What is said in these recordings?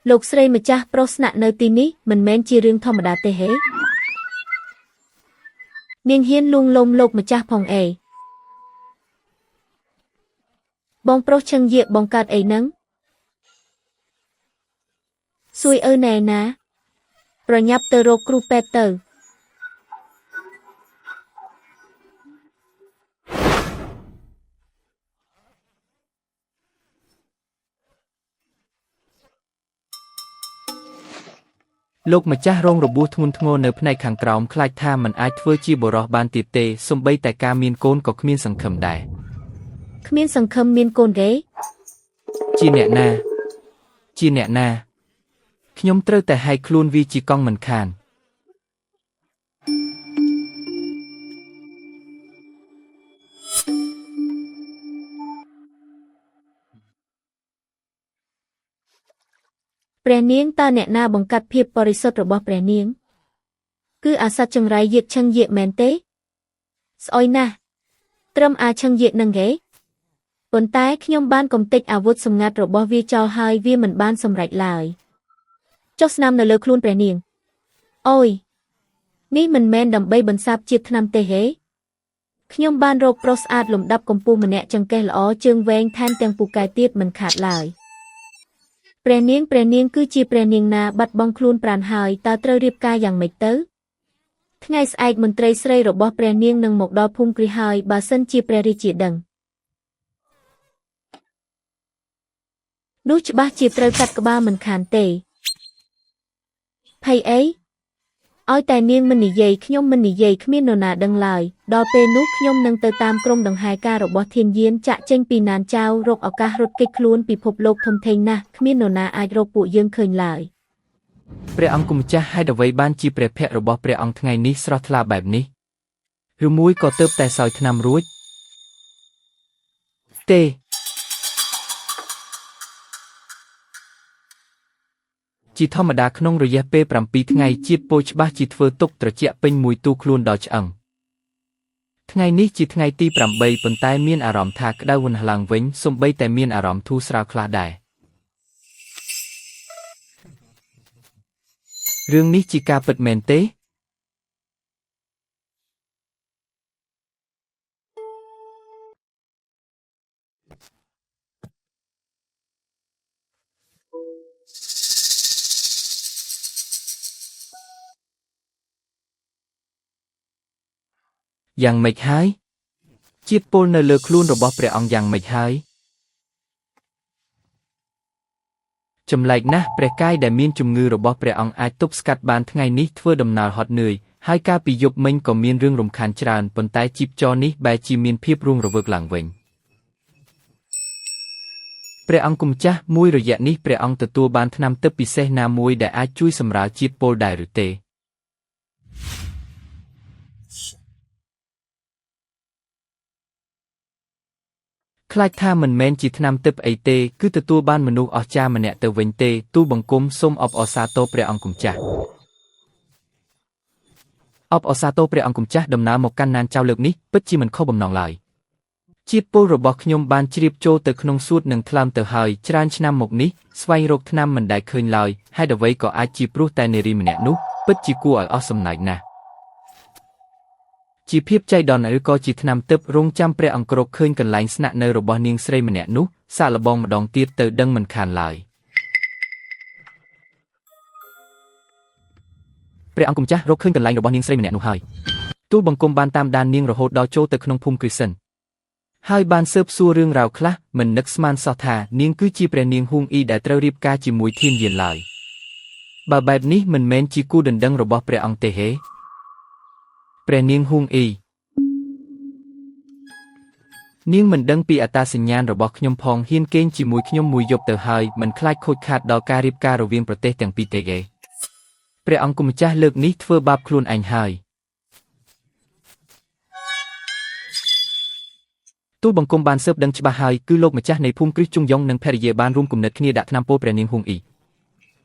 លោកស្រីម្ចាស់ប្រុសស្នាក់នៅទីនេះមិនមែនជារឿងធម្មតាទេហេនាងហ៊ានលួងលោមលោកម្ចាស់ផងអេបងប្រុសឈឹងយាកបងកើតអីហ្នឹងសួយណែណាប្រញាប់ទៅរកគ្រូពេទ្យទៅលោកម្ចាស់រងរបួសធ្ងន់ធ្ងរនៅផ្នែកខាងក្រោមខ្លាចថាមិនអាចធ្វើជាបុរសបានទៀតទេសូម្បីតែការមានកូនក៏គ្មានសង្ឃឹមដែរគ្មានសង្ឃឹមមានកូនទេជាអ្នកណាខ្ញុំត្រូវតែហែកខ្លួនវាជាកង់មិនខានព្រះនាងតើអ្នកណាបង្កាត់ភាពបរិសុទ្ធរបស់ព្រះនាងគឺអាសត្វចង្រៃយាកឈឹងយាកមែនទេស្អុយណាស់ត្រឹមអាឈឹងយាកនឹងទេប៉ុន្តែខ្ញុំបានកំទេចអាវុធសម្ងាត់របស់វាចោលហើយវាមិនបានសម្រេចឡើយចុះស្នាមនៅលើខ្លួនព្រះនាងអូយនេះមិនមែនដើម្បីបន្សាបជាតិថ្នាំទេហេខ្ញុំបានរកប្រុសស្អាតលំដាប់កម្ពស់ម្នាក់ចង្កេះល្អជើងវែងថែមទាំងពូកែទៀតមិនខាតឡើយព្រះនាងគឺជាព្រះនាងណាបាត់បង់ខ្លួនប្រាណហើយតើត្រូវរៀបការយ៉ាងម៉េចទៅថ្ងៃស្អែកមន្ត្រីស្រីរបស់ព្រះនាងនឹងមកដល់ភូមិគ្រីហើយបើសិនជាព្រះរាជាដឹងនោះច្បាស់ជាត្រូវកាត់ក្បាលមិនខានទេភ័យអីឲ្យតែនាងមិននិយាយខ្ញុំមិននិយាយគ្មាននរណាដឹងឡើយដល់ពេលនោះខ្ញុំនឹងទៅតាមក្រុមដង្ហែការរបស់ធានយានចាក់ចេញពីណានចៅរកឱកាសរត់គេចខ្លួនពិភពលោកធំធេងណាស់គ្មាននរណាអាចរកពួកយើងឃើញឡើយព្រះអង្គម្ចាស់ហេតុអ្វីបានជាព្រះភ័ក្ត្ររបស់ព្រះអង្គថ្ងៃនេះស្រស់ថ្លាបែបនេះឬមួយក៏ទើបតែសោយថ្នាំរួចទេជាធម្មតាក្នុងរយៈពេល7ថ្ងៃជាតិពោច្បាស់ជាធ្វើទុកត្រជាក់ពេញមួយទូខ្លួនដល់ឆ្អឹងថ្ងៃនេះជាថ្ងៃទី8ប៉ុន្តែមានអារម្មណ៍ថាក្តៅវណ្ហឡើងវិញសូម្បីតែមានអារម្មណ៍ធូរស្រាលខ្លះដែររឿងនេះជាការពិតមែនទេយ៉ាងម៉េចហើយជាតិពុលនៅលើខ្លួនរបស់ព្រះអង្គយ៉ាងម៉េចហើយចម្លែកណាស់ព្រះកាយដែលមានជំងឺរបស់ព្រះអង្គអាចទប់ស្កាត់បានថ្ងៃនេះធ្វើដំណើរហត់នឿយហើយកាលពីយប់មិញក៏មានរឿងរំខានច្រើនប៉ុន្តែជីពចរនេះបែរជាមានភាពរស់រវើកឡើងវិញព្រះអង្គម្ចាស់មួយរយៈនេះព្រះអង្គទទួលបានថ្នាំទឹកពិសេសណាមួយដែលអាចជួយសម្រាលជាតិពុលដែរឬទេខ្លាចថាមិនមែនជាថ្នាំទឹកអីទេគឺទទួលបានមនុស្សអស្ចារ្យម្នាក់ទៅវិញទេទូលបង្គំសូមអបអរសាទរព្រះអង្គម្ចាស់អបអរសាទរព្រះអង្គម្ចាស់ដំណើរមកកាន់ណានចៅលើកនេះពិតជាមិនខុសបំណងឡើយជាតិពុលរបស់ខ្ញុំបានជ្រាបចូលទៅក្នុងសួតនិងថ្លើមទៅហើយច្រើនឆ្នាំមកនេះស្វែងរកថ្នាំមិនដែលឃើញឡើយហេតុអ្វីក៏អាចជាព្រោះតែនារីម្នាក់នោះពិតជាគួរឲ្យអស់សំណើចណាស់ជាភាពចៃដន្យឬក៏ជាថ្នាំទឹករងចាំព្រះអង្គរកឃើញកន្លែងស្នាក់នៅរបស់នាងស្រីម្នាក់នោះសាកល្បងម្ដងទៀតទៅដឹងមិនខានឡើយព្រះអង្គម្ចាស់រកឃើញកន្លែងរបស់នាងស្រីម្នាក់នោះហើយទូលបង្គំបានតាមដាននាងរហូតដល់ចូលទៅក្នុងភូមិគ្រីសិនហើយបានស៊ើបសួររឿងរ៉ាវខ្លះមិននឹកស្មានសោះថានាងគឺជាព្រះនាងហួងអ៊ីដែលត្រូវរៀបការជាមួយធានយានឡើយបើបែបនេះមិនមែនជាគូដណ្ដឹងរបស់ព្រះអង្គទេហេព្រះនាងហួងអ៊ីនាងមិនដឹងពីអត្តសញ្ញាណរបស់ខ្ញុំផងហ៊ានគេងជាមួយខ្ញុំមួយយប់ទៅហើយមិនខ្លាចខូចខាតដល់ការរៀបការរវាងប្រទេសទាំងពីរទេព្រះអង្គម្ចាស់លើកនេះធ្វើបាបខ្លួនឯងហើយទូលបង្គំបានស៊ើបដឹងច្បាស់ហើយគឺលោកម្ចាស់នៃភូមិគ្រីស្ទជុងយ៉ុងនិងភរិយាបានរួមគំនិតគ្នាដាក់ថ្នាំពុលព្រះនាងហួងអ៊ី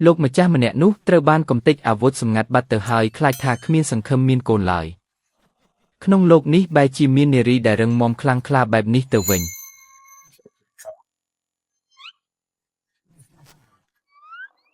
លោកម្ចាស់ម្នាក់នោះត្រូវបានកំទេចអាវុធសម្ងាត់បាត់ទៅហើយខ្លាចថាគ្មានសង្ឃឹមមានកូនឡើយក្នុងលោកនេះបែរជាមាននារីដែលរឹងមាំខ្លាំងក្លាបែបនេះទៅវិញ